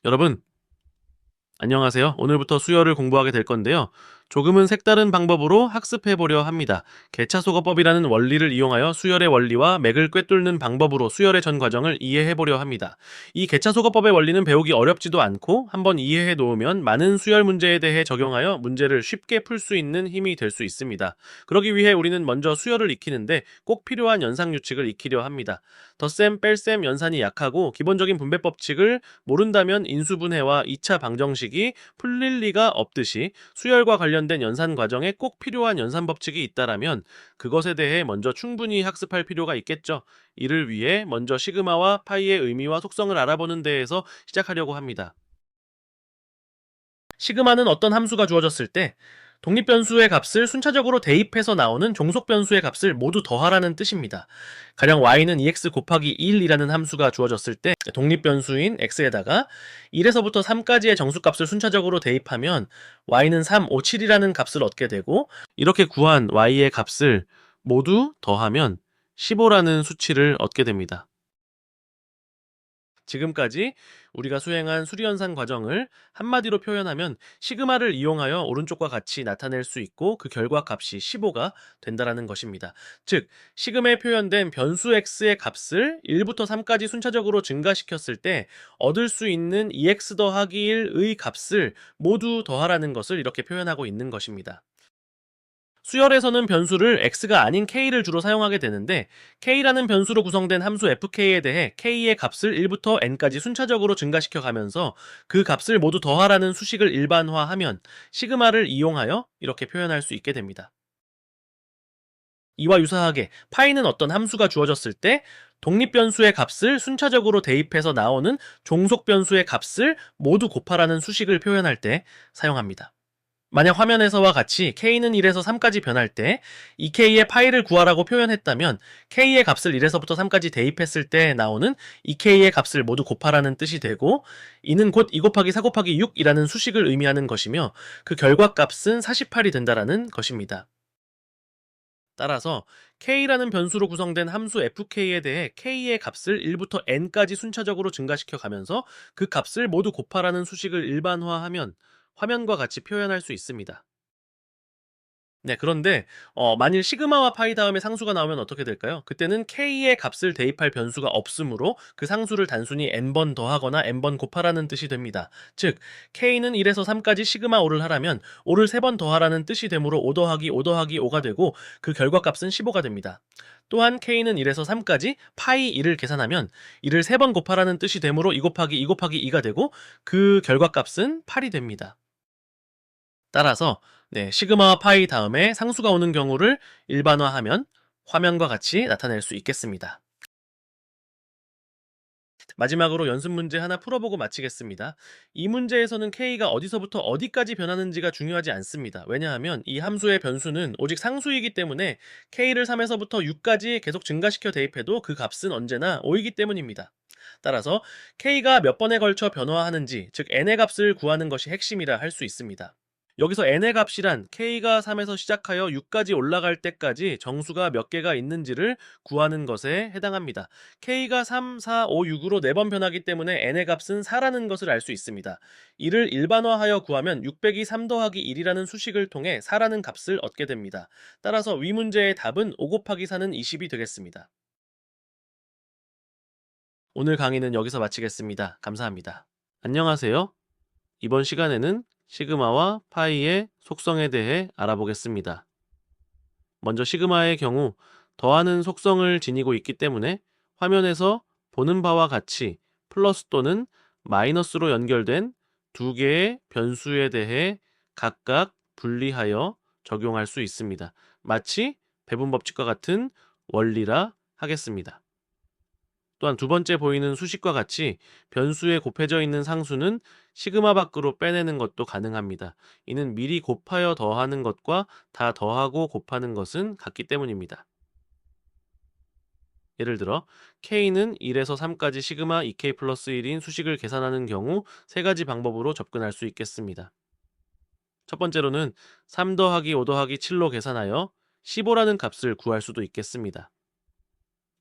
여러분, 안녕하세요. 오늘부터 수열을 공부하게 될 건데요. 조금은 색다른 방법으로 학습해 보려 합니다. 개차소거법이라는 원리를 이용하여 수열의 원리와 맥을 꿰뚫는 방법으로 수열의 전 과정을 이해해 보려 합니다. 이 개차소거법의 원리는 배우기 어렵지도 않고 한번 이해해 놓으면 많은 수열 문제에 대해 적용하여 문제를 쉽게 풀 수 있는 힘이 될 수 있습니다. 그러기 위해 우리는 먼저 수열을 익히는데 꼭 필요한 연상 유칙을 익히려 합니다. 덧셈, 뺄셈, 연산이 약하고 기본적인 분배 법칙을 모른다면 인수분해와 2차 방정식이 풀릴 리가 없듯이 수열과 관련된 연산 과정에 꼭 필요한 연산 법칙이 있다라면 그것에 대해 먼저 충분히 학습할 필요가 있겠죠. 이를 위해 먼저 시그마와 파이의 의미와 속성을 알아보는 데에서 시작하려고 합니다. 시그마는 어떤 함수가 주어졌을 때 독립변수의 값을 순차적으로 대입해서 나오는 종속변수의 값을 모두 더하라는 뜻입니다. 가령 y는 2x 곱하기 1이라는 함수가 주어졌을 때 독립변수인 x에다가 1에서부터 3까지의 정수값을 순차적으로 대입하면 y는 3, 5, 7이라는 값을 얻게 되고, 이렇게 구한 y의 값을 모두 더하면 15라는 수치를 얻게 됩니다. 지금까지 우리가 수행한 수리연산 과정을 한마디로 표현하면 시그마를 이용하여 오른쪽과 같이 나타낼 수 있고 그 결과 값이 15가 된다는 것입니다. 즉, 시그마에 표현된 변수 x의 값을 1부터 3까지 순차적으로 증가시켰을 때 얻을 수 있는 2x 더하기 1의 값을 모두 더하라는 것을 이렇게 표현하고 있는 것입니다. 수열에서는 변수를 x가 아닌 k를 주로 사용하게 되는데, k라는 변수로 구성된 함수 fk에 대해 k의 값을 1부터 n까지 순차적으로 증가시켜 가면서 그 값을 모두 더하라는 수식을 일반화하면 시그마를 이용하여 이렇게 표현할 수 있게 됩니다. 이와 유사하게 파이는 어떤 함수가 주어졌을 때 독립변수의 값을 순차적으로 대입해서 나오는 종속변수의 값을 모두 곱하라는 수식을 표현할 때 사용합니다. 만약 화면에서와 같이 k는 1에서 3까지 변할 때 이 k의 파이를 구하라고 표현했다면 k의 값을 1에서부터 3까지 대입했을 때 나오는 이 k의 값을 모두 곱하라는 뜻이 되고, 이는 곧 2 곱하기 4 곱하기 6이라는 수식을 의미하는 것이며 그 결과값은 48이 된다는 것입니다. 따라서 k라는 변수로 구성된 함수 fk에 대해 k의 값을 1부터 n까지 순차적으로 증가시켜 가면서 그 값을 모두 곱하라는 수식을 일반화하면 화면과 같이 표현할 수 있습니다. 네, 그런데 만일 시그마와 파이 다음에 상수가 나오면 어떻게 될까요? 그때는 k의 값을 대입할 변수가 없으므로 그 상수를 단순히 n번 더하거나 n번 곱하라는 뜻이 됩니다. 즉, k는 1에서 3까지 시그마 5를 하라면 5를 3번 더하라는 뜻이 되므로 5 더하기 5 더하기 5가 되고 그 결과값은 15가 됩니다. 또한 k는 1에서 3까지 파이 1을 계산하면 1을 3번 곱하라는 뜻이 되므로 2 곱하기 2 곱하기 2가 되고 그 결과값은 8이 됩니다. 따라서 시그마와 파이 다음에 상수가 오는 경우를 일반화하면 화면과 같이 나타낼 수 있겠습니다. 마지막으로 연습 문제 하나 풀어보고 마치겠습니다. 이 문제에서는 k가 어디서부터 어디까지 변하는지가 중요하지 않습니다. 왜냐하면 이 함수의 변수는 오직 상수이기 때문에 k를 3에서부터 6까지 계속 증가시켜 대입해도 그 값은 언제나 5이기 때문입니다. 따라서 k가 몇 번에 걸쳐 변화하는지, 즉 n의 값을 구하는 것이 핵심이라 할 수 있습니다. 여기서 n의 값이란 k가 3에서 시작하여 6까지 올라갈 때까지 정수가 몇 개가 있는지를 구하는 것에 해당합니다. k가 3, 4, 5, 6으로 4번 변하기 때문에 n의 값은 4라는 것을 알 수 있습니다. 이를 일반화하여 구하면 600이 3 더하기 1이라는 수식을 통해 4라는 값을 얻게 됩니다. 따라서 위 문제의 답은 5 곱하기 4는 20이 되겠습니다. 오늘 강의는 여기서 마치겠습니다. 감사합니다. 안녕하세요. 이번 시간에는 시그마와 파이의 속성에 대해 알아보겠습니다. 먼저 시그마의 경우 더하는 속성을 지니고 있기 때문에 화면에서 보는 바와 같이 플러스 또는 마이너스로 연결된 두 개의 변수에 대해 각각 분리하여 적용할 수 있습니다. 마치 배분 법칙과 같은 원리라 하겠습니다. 또한 두 번째 보이는 수식과 같이 변수에 곱해져 있는 상수는 시그마 밖으로 빼내는 것도 가능합니다. 이는 미리 곱하여 더하는 것과 다 더하고 곱하는 것은 같기 때문입니다. 예를 들어 k는 1에서 3까지 시그마 2k 플러스 1인 수식을 계산하는 경우 세 가지 방법으로 접근할 수 있겠습니다. 첫 번째로는 3 더하기 5 더하기 7로 계산하여 15라는 값을 구할 수도 있겠습니다.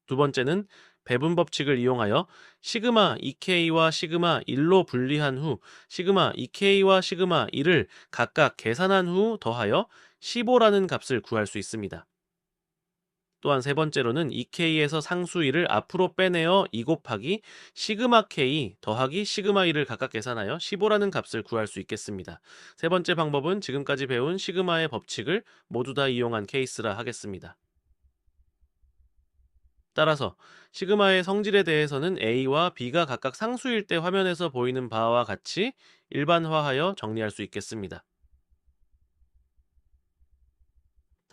두 번째는 배분 법칙을 이용하여 시그마 2K와 시그마 1로 분리한 후 시그마 2K와 시그마 1을 각각 계산한 후 더하여 15라는 값을 구할 수 있습니다. 또한 세 번째로는 2K에서 상수 1을 앞으로 빼내어 2 곱하기 시그마 K 더하기 시그마 1을 각각 계산하여 15라는 값을 구할 수 있겠습니다. 세 번째 방법은 지금까지 배운 시그마의 법칙을 모두 다 이용한 케이스라 하겠습니다. 따라서 시그마의 성질에 대해서는 A와 B가 각각 상수일 때 화면에서 보이는 바와 같이 일반화하여 정리할 수 있겠습니다.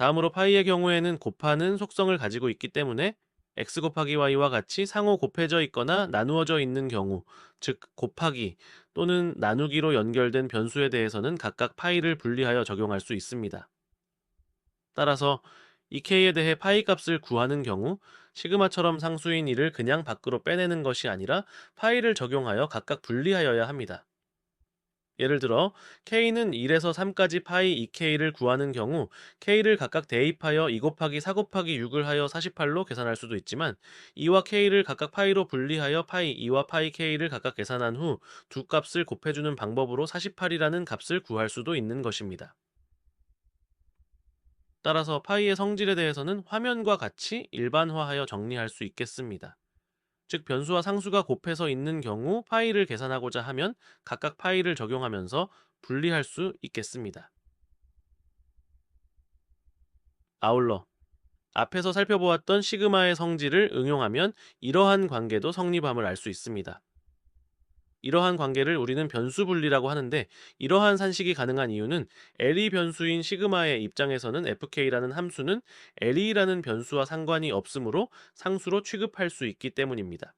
다음으로 파이의 경우에는 곱하는 속성을 가지고 있기 때문에 x 곱하기 y와 같이 상호 곱해져 있거나 나누어져 있는 경우, 즉 곱하기 또는 나누기로 연결된 변수에 대해서는 각각 파이를 분리하여 적용할 수 있습니다. 따라서 이 k에 대해 파이 값을 구하는 경우 시그마처럼 상수인 1을 그냥 밖으로 빼내는 것이 아니라 파이를 적용하여 각각 분리하여야 합니다. 예를 들어 k는 1에서 3까지 파이 2k를 구하는 경우 k를 각각 대입하여 2 곱하기 4 곱하기 6을 하여 48로 계산할 수도 있지만 2와 k를 각각 파이로 분리하여 파이 2와 파이 k를 각각 계산한 후 두 값을 곱해주는 방법으로 48이라는 값을 구할 수도 있는 것입니다. 따라서 파이의 성질에 대해서는 화면과 같이 일반화하여 정리할 수 있겠습니다. 즉 변수와 상수가 곱해서 있는 경우 파이를 계산하고자 하면 각각 파이를 적용하면서 분리할 수 있겠습니다. 아울러 앞에서 살펴보았던 시그마의 성질을 응용하면 이러한 관계도 성립함을 알 수 있습니다. 이러한 관계를 우리는 변수 분리라고 하는데 이러한 산식이 가능한 이유는 L이 변수인 시그마의 입장에서는 fk라는 함수는 L이라는 변수와 상관이 없으므로 상수로 취급할 수 있기 때문입니다.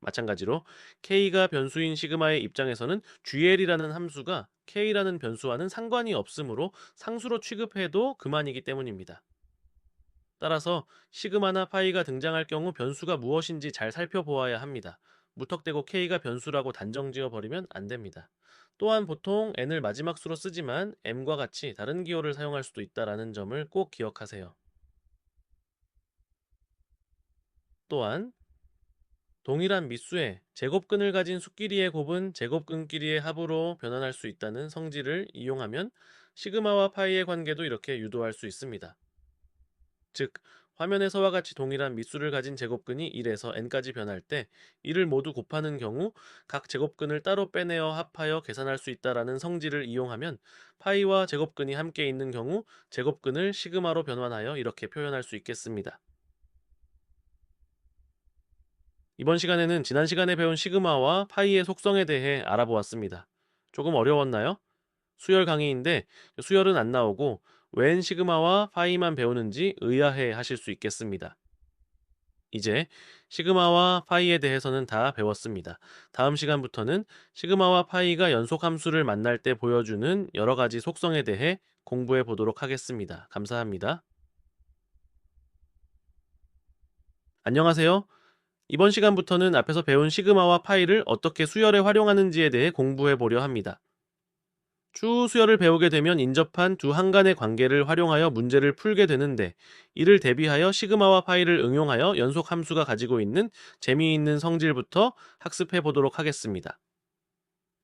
마찬가지로 k가 변수인 시그마의 입장에서는 gl이라는 함수가 k라는 변수와는 상관이 없으므로 상수로 취급해도 그만이기 때문입니다. 따라서 시그마나 파이가 등장할 경우 변수가 무엇인지 잘 살펴보아야 합니다. 무턱대고 k가 변수라고 단정지어 버리면 안 됩니다. 또한 보통 n을 마지막 수로 쓰지만 m과 같이 다른 기호를 사용할 수도 있다는 점을 꼭 기억하세요. 또한 동일한 밑수의 제곱근을 가진 수끼리의 곱은 제곱근끼리의 합으로 변환할 수 있다는 성질을 이용하면 시그마와 파이의 관계도 이렇게 유도할 수 있습니다. 즉, 화면에서와 같이 동일한 밑수를 가진 제곱근이 1에서 n까지 변할 때 이를 모두 곱하는 경우 각 제곱근을 따로 빼내어 합하여 계산할 수 있다는 성질을 이용하면 파이와 제곱근이 함께 있는 경우 제곱근을 시그마로 변환하여 이렇게 표현할 수 있겠습니다. 이번 시간에는 지난 시간에 배운 시그마와 파이의 속성에 대해 알아보았습니다. 조금 어려웠나요? 수열 강의인데 수열은 안 나오고 웬 시그마와 파이만 배우는지 의아해 하실 수 있겠습니다. 이제 시그마와 파이에 대해서는 다 배웠습니다. 다음 시간부터는 시그마와 파이가 연속 함수를 만날 때 보여주는 여러 가지 속성에 대해 공부해 보도록 하겠습니다. 감사합니다. 안녕하세요. 이번 시간부터는 앞에서 배운 시그마와 파이를 어떻게 수열에 활용하는지에 대해 공부해 보려 합니다. 추후 수열을 배우게 되면 인접한 두 항간의 관계를 활용하여 문제를 풀게 되는데 이를 대비하여 시그마와 파이를 응용하여 연속 함수가 가지고 있는 재미있는 성질부터 학습해 보도록 하겠습니다.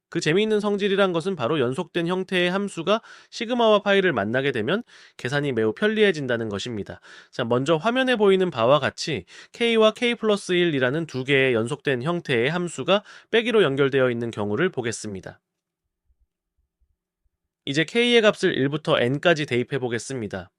그 재미있는 성질이란 것은 바로 연속된 형태의 함수가 시그마와 파이를 만나게 되면 계산이 매우 편리해진다는 것입니다. 자, 먼저 화면에 보이는 바와 같이 k와 k 플러스 1이라는 두 개의 연속된 형태의 함수가 빼기로 연결되어 있는 경우를 보겠습니다. 이제 k의 값을 1부터 n까지 대입해 보겠습니다.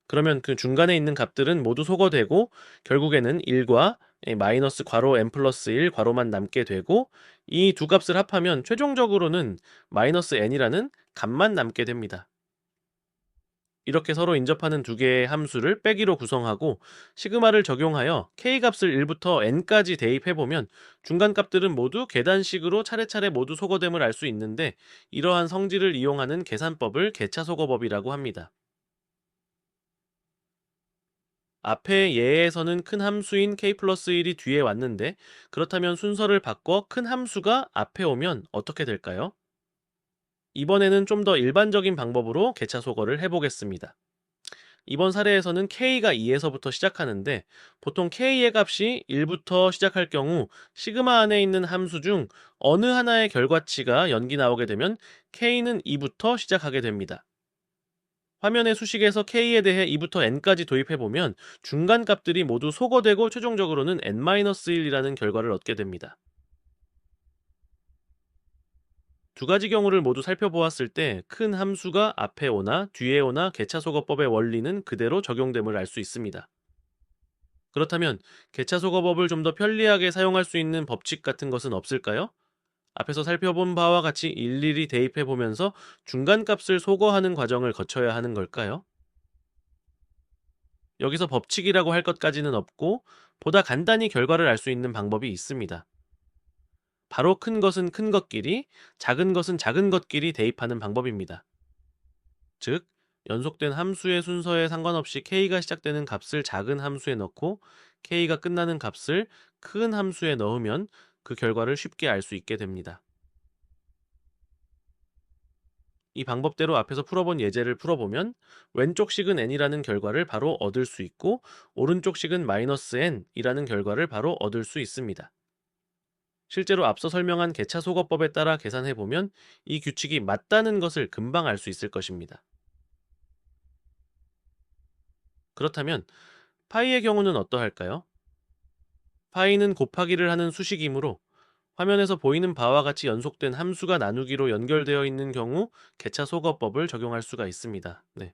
그러면 그 중간에 있는 값들은 모두 소거되고 결국에는 1과 마이너스 괄호 n 플러스 1 괄호만 남게 되고 이 두 값을 합하면 최종적으로는 마이너스 n이라는 값만 남게 됩니다. 이렇게 서로 인접하는 두 개의 함수를 빼기로 구성하고 시그마를 적용하여 k값을 1부터 n까지 대입해보면 중간 값들은 모두 계단식으로 차례차례 모두 소거됨을 알 수 있는데 이러한 성질을 이용하는 계산법을 계차소거법이라고 합니다. 앞에 예에서는 큰 함수인 k 플러스 1이 뒤에 왔는데 그렇다면 순서를 바꿔 큰 함수가 앞에 오면 어떻게 될까요? 이번에는 좀 더 일반적인 방법으로 계차소거를 해보겠습니다. 이번 사례에서는 k가 2에서부터 시작하는데 보통 k의 값이 1부터 시작할 경우 시그마 안에 있는 함수 중 어느 하나의 결과치가 연기 나오게 되면 k는 2부터 시작하게 됩니다. 화면의 수식에서 k에 대해 2부터 n까지 도입해보면 중간 값들이 모두 소거되고 최종적으로는 n-1이라는 결과를 얻게 됩니다. 두 가지 경우를 모두 살펴보았을 때 큰 함수가 앞에 오나 뒤에 오나 개차소거법의 원리는 그대로 적용됨을 알 수 있습니다. 그렇다면 개차소거법을 좀 더 편리하게 사용할 수 있는 법칙 같은 것은 없을까요? 앞에서 살펴본 바와 같이 일일이 대입해 보면서 중간값을 소거하는 과정을 거쳐야 하는 걸까요? 여기서 법칙이라고 할 것까지는 없고 보다 간단히 결과를 알 수 있는 방법이 있습니다. 바로 큰 것은 큰 것끼리, 작은 것은 작은 것끼리 대입하는 방법입니다. 즉, 연속된 함수의 순서에 상관없이 k가 시작되는 값을 작은 함수에 넣고 k가 끝나는 값을 큰 함수에 넣으면 그 결과를 쉽게 알 수 있게 됩니다. 이 방법대로 앞에서 풀어본 예제를 풀어보면 왼쪽 식은 n이라는 결과를 바로 얻을 수 있고 오른쪽 식은 마이너스 n이라는 결과를 바로 얻을 수 있습니다. 실제로 앞서 설명한 개차소거법에 따라 계산해보면 이 규칙이 맞다는 것을 금방 알 수 있을 것입니다. 그렇다면 파이의 경우는 어떠할까요? 파이는 곱하기를 하는 수식이므로 화면에서 보이는 바와 같이 연속된 함수가 나누기로 연결되어 있는 경우 개차소거법을 적용할 수가 있습니다. 네.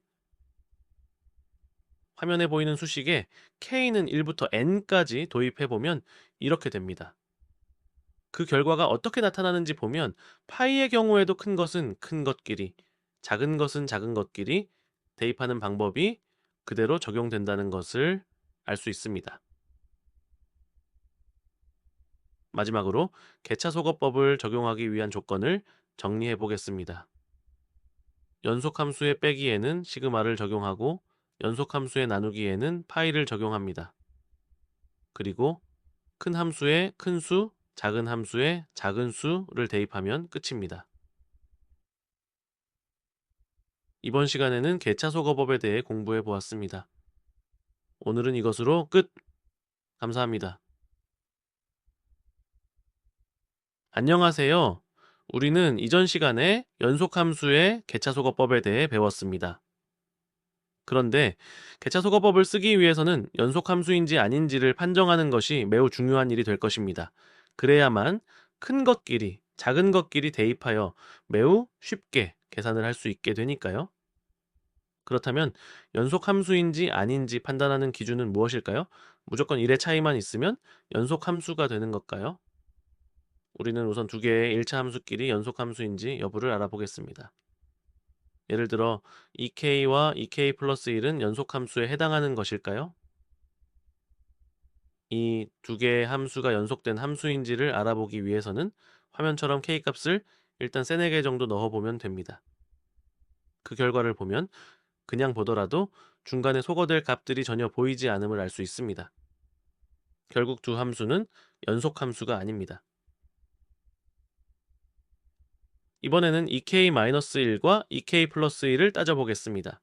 화면에 보이는 수식에 k는 1부터 n까지 도입해보면 이렇게 됩니다. 그 결과가 어떻게 나타나는지 보면 파이의 경우에도 큰 것은 큰 것끼리, 작은 것은 작은 것끼리 대입하는 방법이 그대로 적용된다는 것을 알 수 있습니다. 마지막으로 개차소거법을 적용하기 위한 조건을 정리해 보겠습니다. 연속함수의 빼기에는 시그마를 적용하고 연속함수의 나누기에는 파이를 적용합니다. 그리고 큰 함수에 큰 수, 작은 함수에 작은 수를 대입하면 끝입니다. 이번 시간에는 개차소거법에 대해 공부해 보았습니다. 오늘은 이것으로 끝! 감사합니다. 안녕하세요. 우리는 이전 시간에 연속함수의 개차소거법에 대해 배웠습니다. 그런데 개차소거법을 쓰기 위해서는 연속함수인지 아닌지를 판정하는 것이 매우 중요한 일이 될 것입니다. 그래야만 큰 것끼리, 작은 것끼리 대입하여 매우 쉽게 계산을 할 수 있게 되니까요. 그렇다면 연속함수인지 아닌지 판단하는 기준은 무엇일까요? 무조건 1의 차이만 있으면 연속함수가 되는 걸까요? 우리는 우선 두 개의 1차 함수끼리 연속함수인지 여부를 알아보겠습니다. 예를 들어 2k와 2k 플러스 1은 연속함수에 해당하는 것일까요? 이 두 개의 함수가 연속된 함수인지를 알아보기 위해서는 화면처럼 k값을 일단 3-4개 정도 넣어보면 됩니다. 그 결과를 보면 그냥 보더라도 중간에 소거될 값들이 전혀 보이지 않음을 알 수 있습니다. 결국 두 함수는 연속함수가 아닙니다. 이번에는 2k-1과 2k 플러스 1을 따져보겠습니다.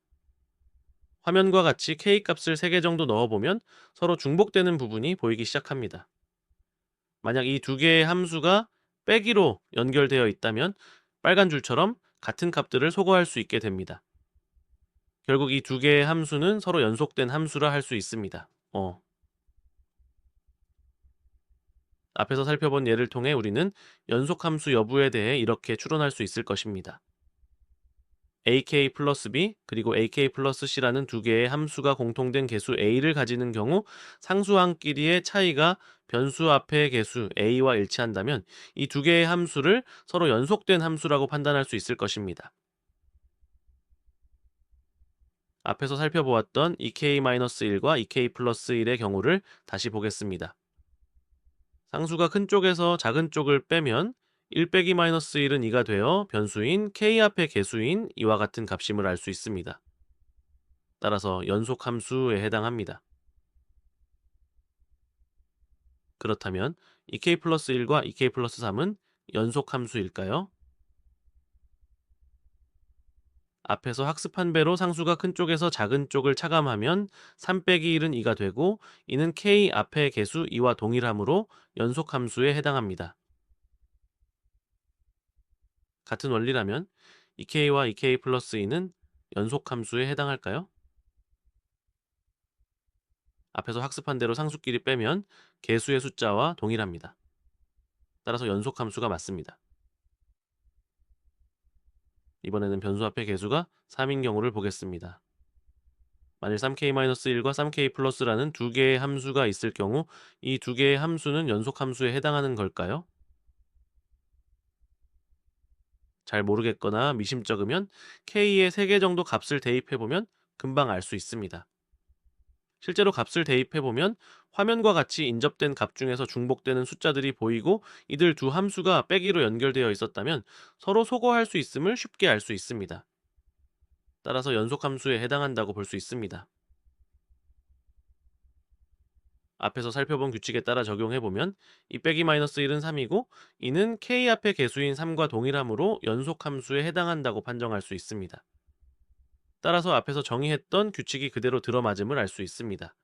화면과 같이 k값을 3개 정도 넣어보면 서로 중복되는 부분이 보이기 시작합니다. 만약 이 두 개의 함수가 빼기로 연결되어 있다면 빨간 줄처럼 같은 값들을 소거할 수 있게 됩니다. 결국 이 두 개의 함수는 서로 연속된 함수라 할 수 있습니다. 앞에서 살펴본 예를 통해 우리는 연속함수 여부에 대해 이렇게 추론할 수 있을 것입니다. ak 플러스 b 그리고 ak 플러스 c라는 두 개의 함수가 공통된 개수 a를 가지는 경우 상수항끼리의 차이가 변수 앞의 개수 a와 일치한다면 이 두 개의 함수를 서로 연속된 함수라고 판단할 수 있을 것입니다. 앞에서 살펴보았던 2k-1과 2k 플러스 1의 경우를 다시 보겠습니다. 상수가 큰 쪽에서 작은 쪽을 빼면 1 빼기 마이너스 1은 2가 되어 변수인 k 앞의 개수인 이와 같은 값임을 알 수 있습니다. 따라서 연속함수에 해당합니다. 그렇다면 2k 플러스 1과 2k 플러스 3은 연속함수일까요? 앞에서 학습한 배로 상수가 큰 쪽에서 작은 쪽을 차감하면 3 빼기 1은 2가 되고 이는 k 앞의 개수 2와 동일하므로 연속함수에 해당합니다. 같은 원리라면 2k와 2k 플러스 2는 연속함수에 해당할까요? 앞에서 학습한 대로 상수끼리 빼면 개수의 숫자와 동일합니다. 따라서 연속함수가 맞습니다. 이번에는 변수 앞의 개수가 3인 경우를 보겠습니다. 만일 3k-1과 3k 플러스라는 두 개의 함수가 있을 경우 이 두 개의 함수는 연속함수에 해당하는 걸까요? 잘 모르겠거나 미심쩍으면 k의 3개 정도 값을 대입해보면 금방 알 수 있습니다. 실제로 값을 대입해보면 화면과 같이 인접된 값 중에서 중복되는 숫자들이 보이고 이들 두 함수가 빼기로 연결되어 있었다면 서로 소거할 수 있음을 쉽게 알 수 있습니다. 따라서 연속함수에 해당한다고 볼 수 있습니다. 앞에서 살펴본 규칙에 따라 적용해보면 2 빼기 마이너스 1은 3이고 이는 k 앞의 개수인 3과 동일하므로 연속함수에 해당한다고 판정할 수 있습니다. 따라서 앞에서 정의했던 규칙이 그대로 들어맞음을 알 수 있습니다.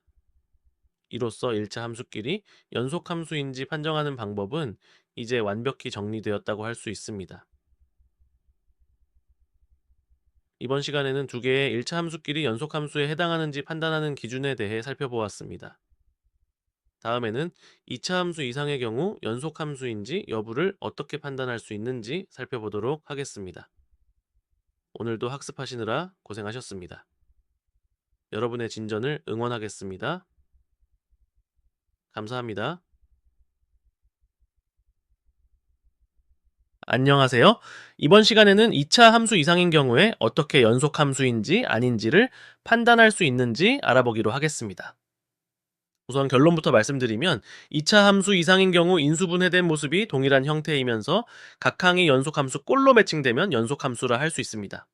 이로써 1차 함수끼리 연속함수인지 판정하는 방법은 이제 완벽히 정리되었다고 할 수 있습니다. 이번 시간에는 두 개의 1차 함수끼리 연속함수에 해당하는지 판단하는 기준에 대해 살펴보았습니다. 다음에는 2차 함수 이상의 경우 연속함수인지 여부를 어떻게 판단할 수 있는지 살펴보도록 하겠습니다. 오늘도 학습하시느라 고생하셨습니다. 여러분의 진전을 응원하겠습니다. 감사합니다. 안녕하세요. 이번 시간에는 2차 함수 이상인 경우에 어떻게 연속함수인지 아닌지를 판단할 수 있는지 알아보기로 하겠습니다. 우선 결론부터 말씀드리면 2차 함수 이상인 경우 인수분해된 모습이 동일한 형태이면서 각 항이 연속함수 꼴로 매칭되면 연속함수라 할 수 있습니다.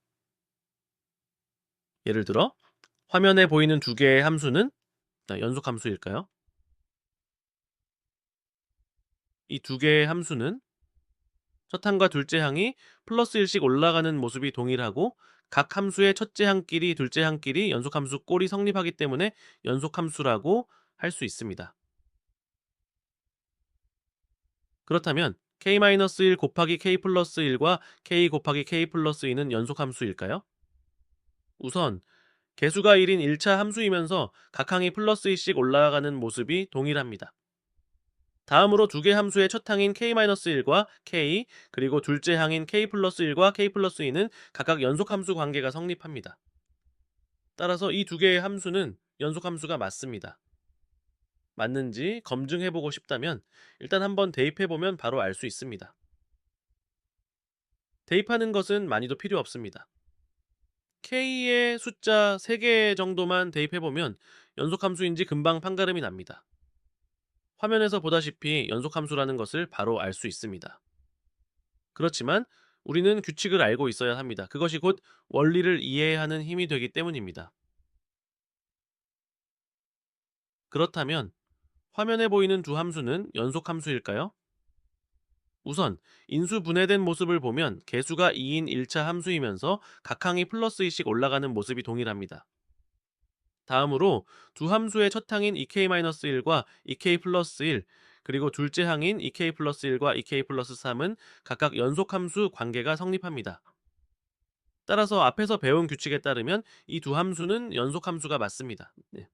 예를 들어 화면에 보이는 두 개의 함수는 연속함수일까요? 이 두 개의 함수는 첫 항과 둘째 항이 플러스 1씩 올라가는 모습이 동일하고 각 함수의 첫째 항끼리 둘째 항끼리 연속함수 꼴이 성립하기 때문에 연속함수라고 할 수 있습니다. 그렇다면 k-1 곱하기 k 플러스 1과 k 곱하기 k 플러스 2는 연속함수일까요? 우선 개수가 1인 1차 함수이면서 각 항이 플러스 2씩 올라가는 모습이 동일합니다. 다음으로 두 개 함수의 첫 항인 k-1과 k, 그리고 둘째 항인 k 플러스 1과 k 플러스 2는 각각 연속함수 관계가 성립합니다. 따라서 이 두 개의 함수는 연속함수가 맞습니다. 맞는지 검증해보고 싶다면 일단 한번 대입해보면 바로 알 수 있습니다. 대입하는 것은 많이도 필요 없습니다. k의 숫자 3개 정도만 대입해보면 연속함수인지 금방 판가름이 납니다. 화면에서 보다시피 연속함수라는 것을 바로 알 수 있습니다. 그렇지만 우리는 규칙을 알고 있어야 합니다. 그것이 곧 원리를 이해하는 힘이 되기 때문입니다. 그렇다면 화면에 보이는 두 함수는 연속함수일까요? 우선 인수분해된 모습을 보면 개수가 2인 1차 함수이면서 각 항이 플러스 2씩 올라가는 모습이 동일합니다. 다음으로 두 함수의 첫 항인 2k-1과 2k 플러스 1, 그리고 둘째 항인 2k 플러스 1과 2k 플러스 3은 각각 연속함수 관계가 성립합니다. 따라서 앞에서 배운 규칙에 따르면 이 두 함수는 연속함수가 맞습니다. 네.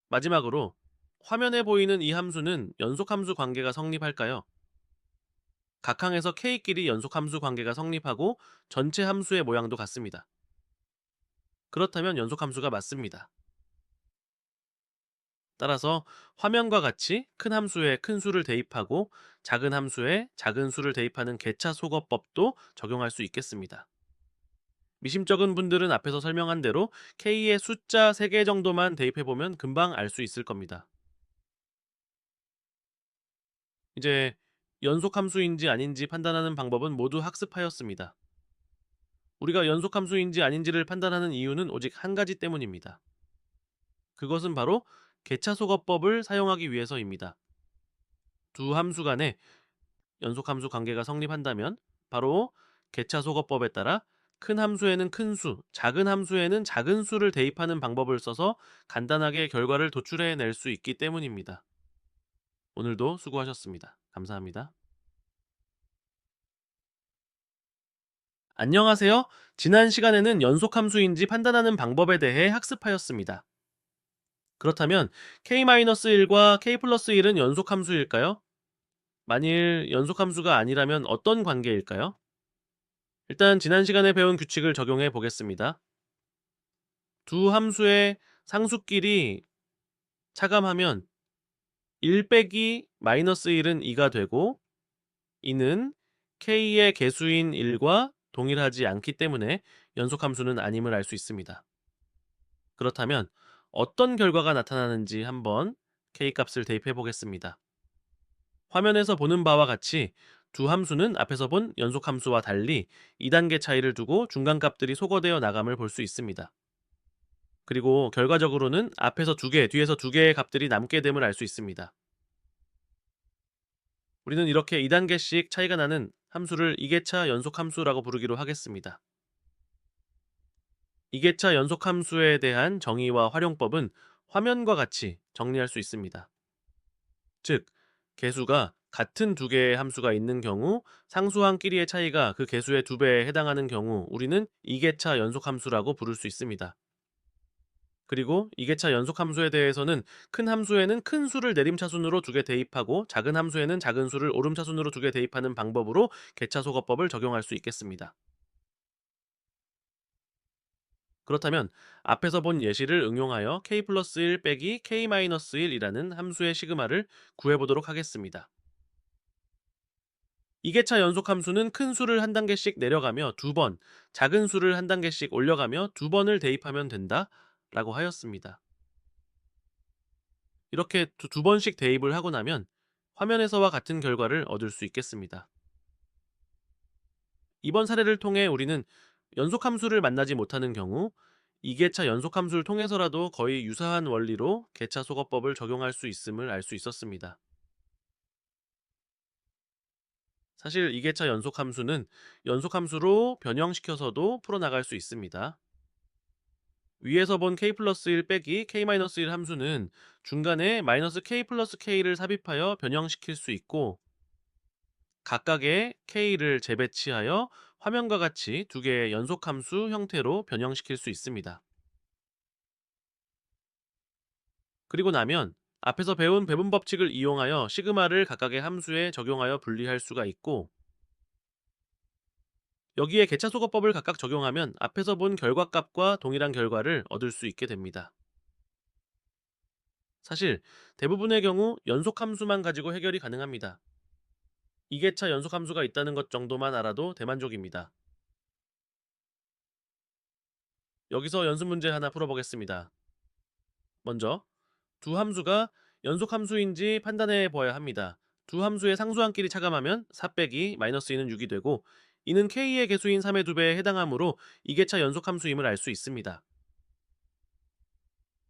마지막으로 화면에 보이는 이 함수는 연속함수 관계가 성립할까요? 각 항에서 k끼리 연속함수 관계가 성립하고 전체 함수의 모양도 같습니다. 그렇다면 연속함수가 맞습니다. 따라서 화면과 같이 큰 함수에 큰 수를 대입하고 작은 함수에 작은 수를 대입하는 개차소거법도 적용할 수 있겠습니다. 미심쩍은 분들은 앞에서 설명한 대로 k의 숫자 3개 정도만 대입해보면 금방 알 수 있을 겁니다. 이제 연속함수인지 아닌지 판단하는 방법은 모두 학습하였습니다. 우리가 연속함수인지 아닌지를 판단하는 이유는 오직 한 가지 때문입니다. 그것은 바로 개차소거법을 사용하기 위해서입니다. 두 함수 간에 연속함수 관계가 성립한다면 바로 개차소거법에 따라 큰 함수에는 큰 수, 작은 함수에는 작은 수를 대입하는 방법을 써서 간단하게 결과를 도출해낼 수 있기 때문입니다. 오늘도 수고하셨습니다. 감사합니다. 안녕하세요. 지난 시간에는 연속함수인지 판단하는 방법에 대해 학습하였습니다. 그렇다면 k-1과 k 플러스 1은 연속함수일까요? 만일 연속함수가 아니라면 어떤 관계일까요? 일단 지난 시간에 배운 규칙을 적용해 보겠습니다. 두 함수의 상수끼리 차감하면 1 빼기 마이너스 1은 2가 되고, 이는 k의 개수인 1과 동일하지 않기 때문에 연속함수는 아님을 알 수 있습니다. 그렇다면 어떤 결과가 나타나는지 한번 k값을 대입해 보겠습니다. 화면에서 보는 바와 같이 두 함수는 앞에서 본 연속함수와 달리 2단계 차이를 두고 중간값들이 소거되어 나감을 볼 수 있습니다. 그리고 결과적으로는 앞에서 2개, 뒤에서 2개의 값들이 남게 됨을 알 수 있습니다. 우리는 이렇게 2단계씩 차이가 나는 함수를 2개차 연속함수라고 부르기로 하겠습니다. 2개차 연속함수에 대한 정의와 활용법은 화면과 같이 정리할 수 있습니다. 즉, 개수가 같은 2개의 함수가 있는 경우 상수항끼리의 차이가 그 개수의 2배에 해당하는 경우 우리는 2개차 연속함수라고 부를 수 있습니다. 그리고 2개차 연속함수에 대해서는 큰 함수에는 큰 수를 내림차순으로 2개 대입하고 작은 함수에는 작은 수를 오름차순으로 2개 대입하는 방법으로 개차소거법을 적용할 수 있겠습니다. 그렇다면 앞에서 본 예시를 응용하여 k 플러스 1 빼기 k 마이너스 1이라는 함수의 시그마를 구해보도록 하겠습니다. 2개차 연속함수는 큰 수를 한 단계씩 내려가며 2번, 작은 수를 한 단계씩 올려가며 2번을 대입하면 된다 라고 하였습니다. 이렇게 두 번씩 대입을 하고 나면 화면에서와 같은 결과를 얻을 수 있겠습니다. 이번 사례를 통해 우리는 연속함수를 만나지 못하는 경우 2개차 연속함수를 통해서라도 거의 유사한 원리로 개차소거법을 적용할 수 있음을 알 수 있었습니다. 사실 2개차 연속함수는 연속함수로 변형시켜서도 풀어나갈 수 있습니다. 위에서 본 k 플러스 1 빼기 k 마이너스 1 함수는 중간에 마이너스 k 플러스 k를 삽입하여 변형시킬 수 있고, 각각의 k를 재배치하여 화면과 같이 2개의 연속함수 형태로 변형시킬 수 있습니다. 그리고 나면 앞에서 배운 배분 법칙을 이용하여 시그마를 각각의 함수에 적용하여 분리할 수가 있고, 여기에 개차소거법을 각각 적용하면 앞에서 본 결과값과 동일한 결과를 얻을 수 있게 됩니다. 사실 대부분의 경우 연속함수만 가지고 해결이 가능합니다. 2개차 연속함수가 있다는 것 정도만 알아도 대만족입니다. 여기서 연습 문제 하나 풀어보겠습니다. 먼저 두 함수가 연속함수인지 판단해 보아야 합니다. 두 함수의 상수항끼리 차감하면 4 빼기 마이너스 2는 6이 되고, 이는 k의 개수인 3의 2배에 해당하므로 2개차 연속함수임을 알 수 있습니다.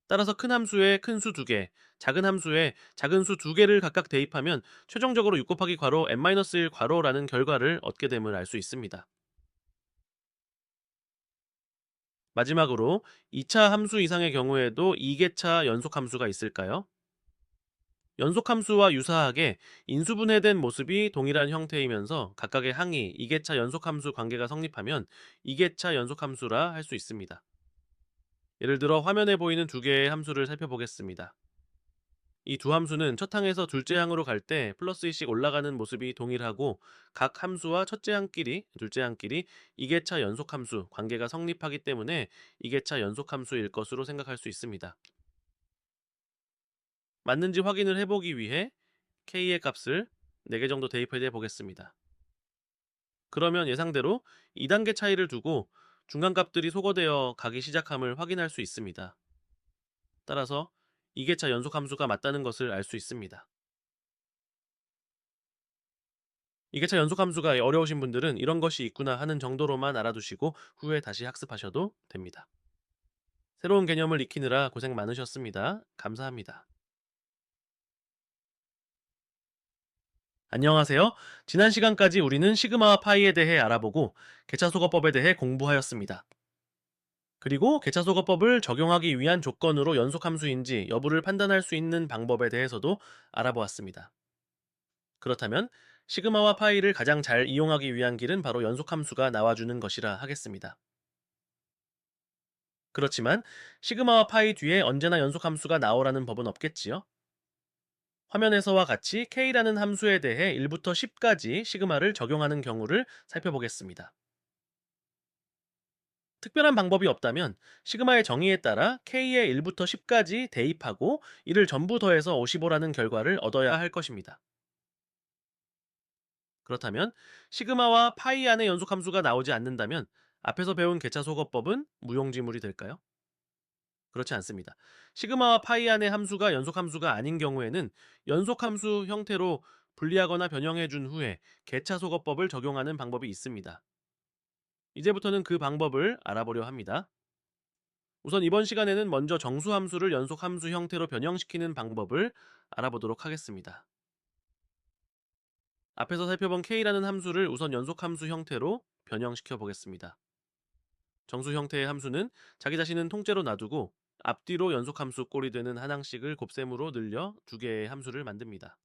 따라서 큰 함수에 큰 수 2개, 작은 함수에 작은 수 2개를 각각 대입하면 최종적으로 6 곱하기 괄호 n-1 괄호라는 결과를 얻게 됨을 알 수 있습니다. 마지막으로 2차 함수 이상의 경우에도 2개차 연속함수가 있을까요? 연속함수와 유사하게 인수분해된 모습이 동일한 형태이면서 각각의 항이 2개차 연속함수 관계가 성립하면 2개차 연속함수라 할 수 있습니다. 예를 들어 화면에 보이는 2개의 함수를 살펴보겠습니다. 이 두 함수는 첫 항에서 둘째 항으로 갈 때 플러스 1씩 올라가는 모습이 동일하고, 각 함수와 첫째 항끼리, 둘째 항끼리 2개차 연속함수 관계가 성립하기 때문에 2개차 연속함수일 것으로 생각할 수 있습니다. 맞는지 확인을 해보기 위해 k의 값을 4개 정도 대입해 보겠습니다. 그러면 예상대로 2단계 차이를 두고 중간값들이 소거되어 가기 시작함을 확인할 수 있습니다. 따라서 2개차 연속함수가 맞다는 것을 알 수 있습니다. 2개차 연속함수가 어려우신 분들은 이런 것이 있구나 하는 정도로만 알아두시고 후에 다시 학습하셔도 됩니다. 새로운 개념을 익히느라 고생 많으셨습니다. 감사합니다. 안녕하세요. 지난 시간까지 우리는 시그마와 파이에 대해 알아보고 개차소거법에 대해 공부하였습니다. 그리고 개차소거법을 적용하기 위한 조건으로 연속함수인지 여부를 판단할 수 있는 방법에 대해서도 알아보았습니다. 그렇다면 시그마와 파이를 가장 잘 이용하기 위한 길은 바로 연속함수가 나와주는 것이라 하겠습니다. 그렇지만 시그마와 파이 뒤에 언제나 연속함수가 나오라는 법은 없겠지요? 화면에서와 같이 k라는 함수에 대해 1부터 10까지 시그마를 적용하는 경우를 살펴보겠습니다. 특별한 방법이 없다면 시그마의 정의에 따라 k의 1부터 10까지 대입하고 이를 전부 더해서 55라는 결과를 얻어야 할 것입니다. 그렇다면 시그마와 파이 안에 연속함수가 나오지 않는다면 앞에서 배운 개차소거법은 무용지물이 될까요? 그렇지 않습니다. 시그마와 파이 안의 함수가 연속함수가 아닌 경우에는 연속함수 형태로 분리하거나 변형해 준 후에 개차소거법을 적용하는 방법이 있습니다. 이제부터는 그 방법을 알아보려 합니다. 우선 이번 시간에는 먼저 정수함수를 연속함수 형태로 변형시키는 방법을 알아보도록 하겠습니다. 앞에서 살펴본 k라는 함수를 우선 연속함수 형태로 변형시켜 보겠습니다. 정수 형태의 함수는 자기 자신은 통째로 놔두고 앞뒤로 연속함수 꼴이 되는 한 항씩을 곱셈으로 늘려 두 개의 함수를 만듭니다.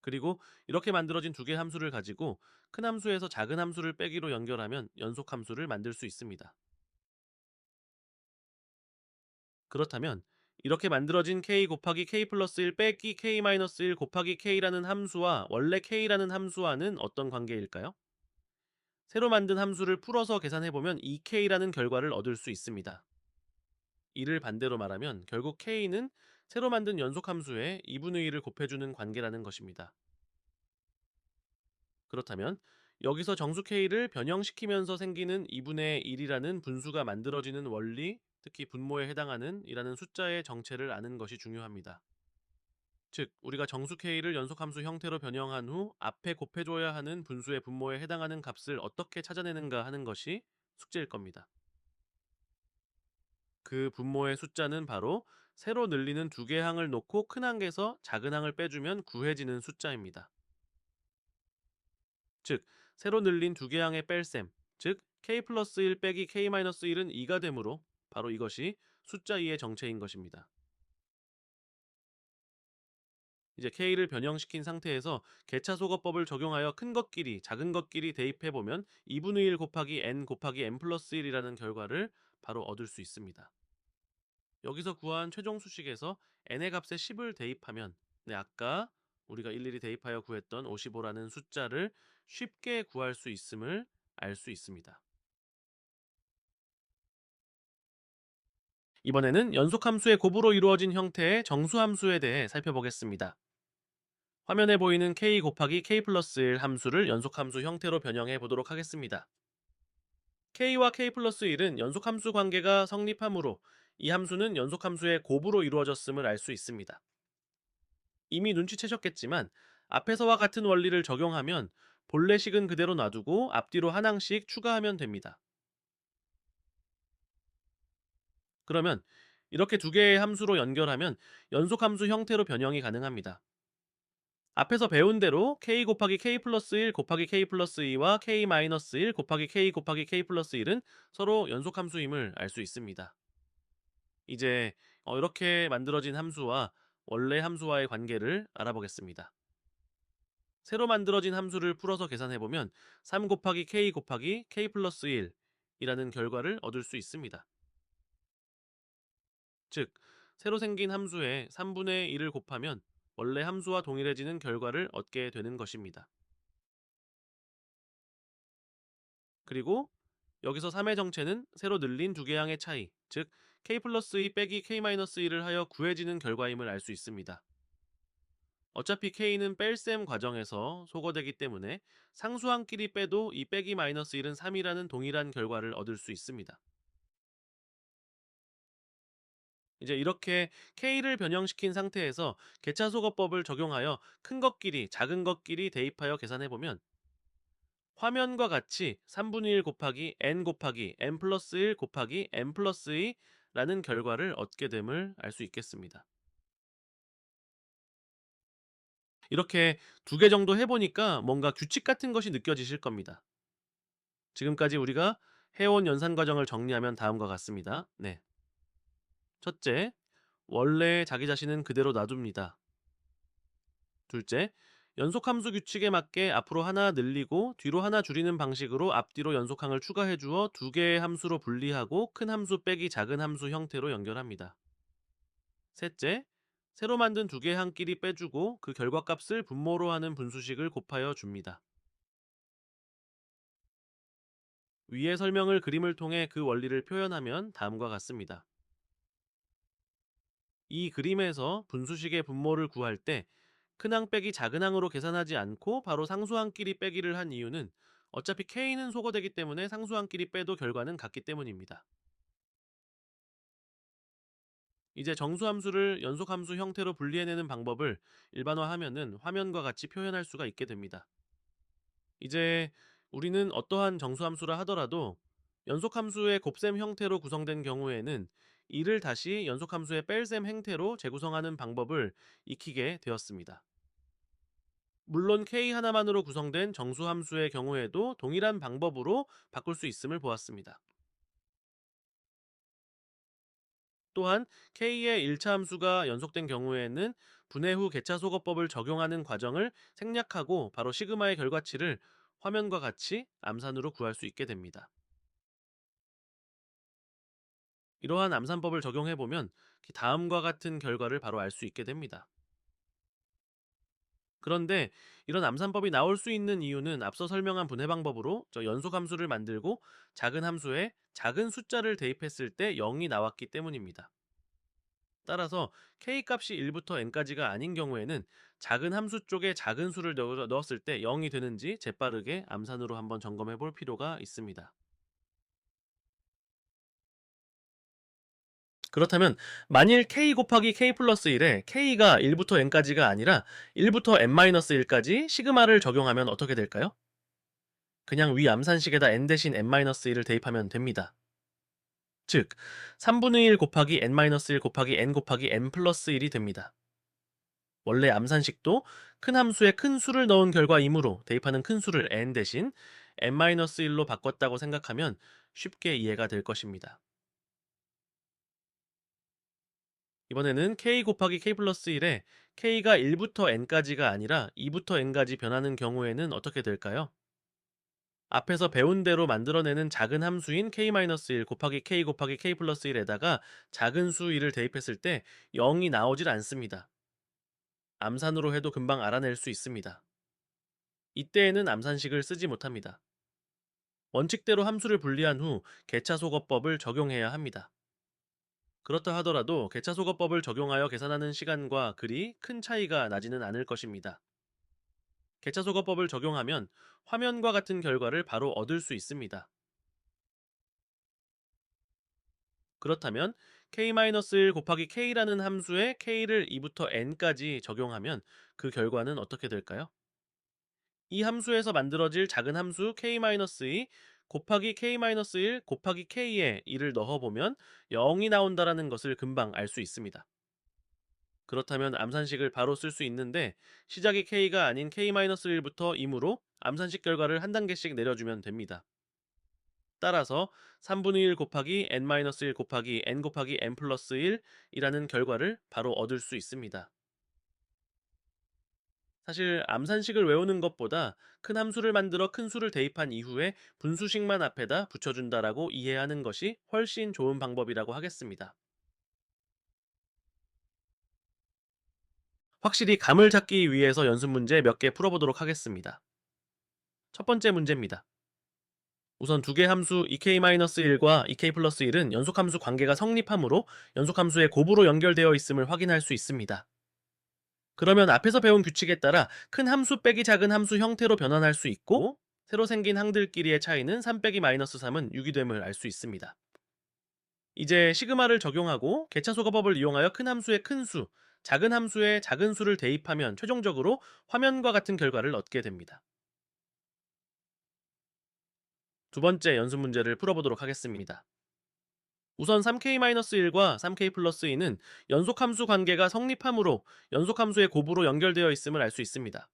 그리고 이렇게 만들어진 두 개의 함수를 가지고 큰 함수에서 작은 함수를 빼기로 연결하면 연속함수를 만들 수 있습니다. 그렇다면 이렇게 만들어진 k 곱하기 k 플러스 1 빼기 k 마이너스 1 곱하기 k라는 함수와 원래 k라는 함수와는 어떤 관계일까요? 새로 만든 함수를 풀어서 계산해보면 2k라는 결과를 얻을 수 있습니다. 이를 반대로 말하면 결국 k는 새로 만든 연속함수에 2분의 1을 곱해주는 관계라는 것입니다. 그렇다면 여기서 정수 k를 변형시키면서 생기는 2분의 1이라는 분수가 만들어지는 원리, 특히 분모에 해당하는 이라는 숫자의 정체를 아는 것이 중요합니다. 즉, 우리가 정수 k를 연속함수 형태로 변형한 후 앞에 곱해줘야 하는 분수의 분모에 해당하는 값을 어떻게 찾아내는가 하는 것이 숙제일 겁니다. 그 분모의 숫자는 바로 세로 늘리는 두 개의 항을 놓고 큰 항에서 작은 항을 빼주면 구해지는 숫자입니다. 즉, 세로 늘린 두 개의 항의 뺄셈, 즉 k 플러스 1 빼기 k 마이너스 1은 2가 되므로 바로 이것이 숫자 2의 정체인 것입니다. 이제 k를 변형시킨 상태에서 개차소거법을 적용하여 큰 것끼리 작은 것끼리 대입해보면 2분의 1 곱하기 n 곱하기 n 플러스 1이라는 결과를 바로 얻을 수 있습니다. 여기서 구한 최종 수식에서 n의 값에 10을 대입하면 아까 우리가 일일이 대입하여 구했던 55라는 숫자를 쉽게 구할 수 있음을 알 수 있습니다. 이번에는 연속함수의 곱으로 이루어진 형태의 정수함수에 대해 살펴보겠습니다. 화면에 보이는 k 곱하기 k 플러스 1 함수를 연속함수 형태로 변형해 보도록 하겠습니다. k와 k 플러스 1은 연속함수 관계가 성립하므로 이 함수는 연속함수의 곱으로 이루어졌음을 알 수 있습니다. 이미 눈치채셨겠지만 앞에서와 같은 원리를 적용하면 본래식은 그대로 놔두고 앞뒤로 한 항씩 추가하면 됩니다. 그러면 이렇게 두 개의 함수로 연결하면 연속함수 형태로 변형이 가능합니다. 앞에서 배운 대로 k 곱하기 k 플러스 1 곱하기 k 플러스 2와 k 마이너스 1 곱하기 k 곱하기 k 플러스 1은 서로 연속함수임을 알 수 있습니다. 이제 이렇게 만들어진 함수와 원래 함수와의 관계를 알아보겠습니다. 새로 만들어진 함수를 풀어서 계산해보면 3 곱하기 k 곱하기 k 플러스 1 이라는 결과를 얻을 수 있습니다. 즉, 새로 생긴 함수에 3분의 1을 곱하면 원래 함수와 동일해지는 결과를 얻게 되는 것입니다. 그리고 여기서 3의 정체는 새로 늘린 두 개의 항의 차이, 즉 k 플러스 2 빼기 k 마이너스 1을 하여 구해지는 결과임을 알 수 있습니다. 어차피 k는 뺄셈 과정에서 소거되기 때문에 상수항끼리 빼도 이 빼기 마이너스 1은 3이라는 동일한 결과를 얻을 수 있습니다. 이제 이렇게 k를 변형시킨 상태에서 개차소거법을 적용하여 큰 것끼리 작은 것끼리 대입하여 계산해보면 화면과 같이 3분의 1 곱하기 n 플러스 1 곱하기 n 플러스 2라는 결과를 얻게 됨을 알 수 있겠습니다. 이렇게 두 개 정도 해보니까 뭔가 규칙 같은 것이 느껴지실 겁니다. 지금까지 우리가 해온 연산 과정을 정리하면 다음과 같습니다. 네. 첫째, 원래 자기 자신은 그대로 놔둡니다. 둘째, 연속함수 규칙에 맞게 앞으로 하나 늘리고 뒤로 하나 줄이는 방식으로 앞뒤로 연속항을 추가해 주어 두 개의 함수로 분리하고 큰 함수 빼기 작은 함수 형태로 연결합니다. 셋째, 새로 만든 두 개의 항끼리 빼주고 그 결과값을 분모로 하는 분수식을 곱하여 줍니다. 위의 설명을 그림을 통해 그 원리를 표현하면 다음과 같습니다. 이 그림에서 분수식의 분모를 구할 때 큰항 빼기 작은항으로 계산하지 않고 바로 상수항끼리 빼기를 한 이유는 어차피 k는 소거되기 때문에 상수항끼리 빼도 결과는 같기 때문입니다. 이제 정수함수를 연속함수 형태로 분리해내는 방법을 일반화하면은 화면과 같이 표현할 수가 있게 됩니다. 이제 우리는 어떠한 정수함수라 하더라도 연속함수의 곱셈 형태로 구성된 경우에는 이를 다시 연속함수의 뺄셈 행태로 재구성하는 방법을 익히게 되었습니다. 물론 k 하나만으로 구성된 정수함수의 경우에도 동일한 방법으로 바꿀 수 있음을 보았습니다. 또한 k의 1차 함수가 연속된 경우에는 분해 후 개차소거법을 적용하는 과정을 생략하고 바로 시그마의 결과치를 화면과 같이 암산으로 구할 수 있게 됩니다. 이러한 암산법을 적용해보면 다음과 같은 결과를 바로 알 수 있게 됩니다. 그런데 이런 암산법이 나올 수 있는 이유는 앞서 설명한 분해 방법으로 연속 함수를 만들고 작은 함수에 작은 숫자를 대입했을 때 0이 나왔기 때문입니다. 따라서 k 값이 1부터 n까지가 아닌 경우에는 작은 함수 쪽에 작은 수를 넣었을 때 0이 되는지 재빠르게 암산으로 한번 점검해 볼 필요가 있습니다. 그렇다면 만일 k 곱하기 k 플러스 1에 k가 1부터 n까지가 아니라 1부터 n-1까지 시그마를 적용하면 어떻게 될까요? 그냥 위 암산식에다 n 대신 n-1을 대입하면 됩니다. 즉 3분의 1 곱하기 n-1 곱하기 n 곱하기 n 플러스 1이 됩니다. 원래 암산식도 큰 함수에 큰 수를 넣은 결과이므로 대입하는 큰 수를 n 대신 n-1로 바꿨다고 생각하면 쉽게 이해가 될 것입니다. 이번에는 k 곱하기 k 플러스 1에 k가 1부터 n까지가 아니라 2부터 n까지 변하는 경우에는 어떻게 될까요? 앞에서 배운 대로 만들어내는 작은 함수인 k-1 곱하기 k 플러스 1에다가 작은 수 1을 대입했을 때 0이 나오질 않습니다. 암산으로 해도 금방 알아낼 수 있습니다. 이때에는 암산식을 쓰지 못합니다. 원칙대로 함수를 분리한 후 개차소거법을 적용해야 합니다. 그렇다 하더라도 개차소거법을 적용하여 계산하는 시간과 그리 큰 차이가 나지는 않을 것입니다. 개차소거법을 적용하면 화면과 같은 결과를 바로 얻을 수 있습니다. 그렇다면 k-1 곱하기 k라는 함수에 k를 2부터 n까지 적용하면 그 결과는 어떻게 될까요? 이 함수에서 만들어질 작은 함수 k-2 곱하기 k-1 곱하기 k에 2를 넣어보면 0이 나온다는 것을 금방 알 수 있습니다. 그렇다면 암산식을 바로 쓸 수 있는데 시작이 k가 아닌 k-1부터 2이므로 암산식 결과를 한 단계씩 내려주면 됩니다. 따라서 3분의 1 곱하기 n-1 곱하기 n 곱하기 n 플러스 1이라는 결과를 바로 얻을 수 있습니다. 사실 암산식을 외우는 것보다 큰 함수를 만들어 큰 수를 대입한 이후에 분수식만 앞에다 붙여준다라고 이해하는 것이 훨씬 좋은 방법이라고 하겠습니다. 확실히 감을 잡기 위해서 연습 문제 몇 개 풀어보도록 하겠습니다. 첫 번째 문제입니다. 우선 두 개 함수 ek-1과 ek 플러스 1은 연속함수 관계가 성립하므로 연속함수의 곱으로 연결되어 있음을 확인할 수 있습니다. 그러면 앞에서 배운 규칙에 따라 큰 함수 빼기 작은 함수 형태로 변환할 수 있고 새로 생긴 항들끼리의 차이는 3 빼기 마이너스 3은 6이 됨을 알 수 있습니다. 이제 시그마를 적용하고 개차소거법을 이용하여 큰 함수의 큰 수, 작은 함수에 작은 수를 대입하면 최종적으로 화면과 같은 결과를 얻게 됩니다. 두 번째 연습 문제를 풀어보도록 하겠습니다. 우선 3k-1과 3k+2는 연속함수 관계가 성립하므로 연속함수의 곱으로 연결되어 있음을 알 수 있습니다.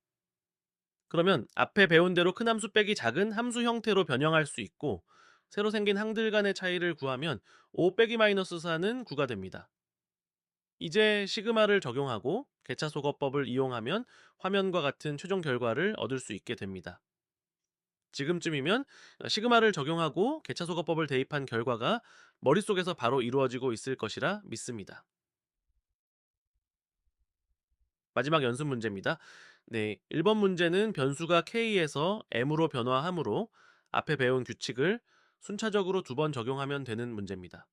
그러면 앞에 배운 대로 큰 함수 빼기 작은 함수 형태로 변형할 수 있고, 새로 생긴 항들 간의 차이를 구하면 5 빼기 마이너스 4는 9가 됩니다. 이제 시그마를 적용하고 개차소거법을 이용하면 화면과 같은 최종 결과를 얻을 수 있게 됩니다. 지금쯤이면 시그마를 적용하고 개차소거법을 대입한 결과가 머릿속에서 바로 이루어지고 있을 것이라 믿습니다. 마지막 연습 문제입니다. 네, 1번 문제는 변수가 k에서 m으로 변화하므로 앞에 배운 규칙을 순차적으로 2번 적용하면 되는 문제입니다.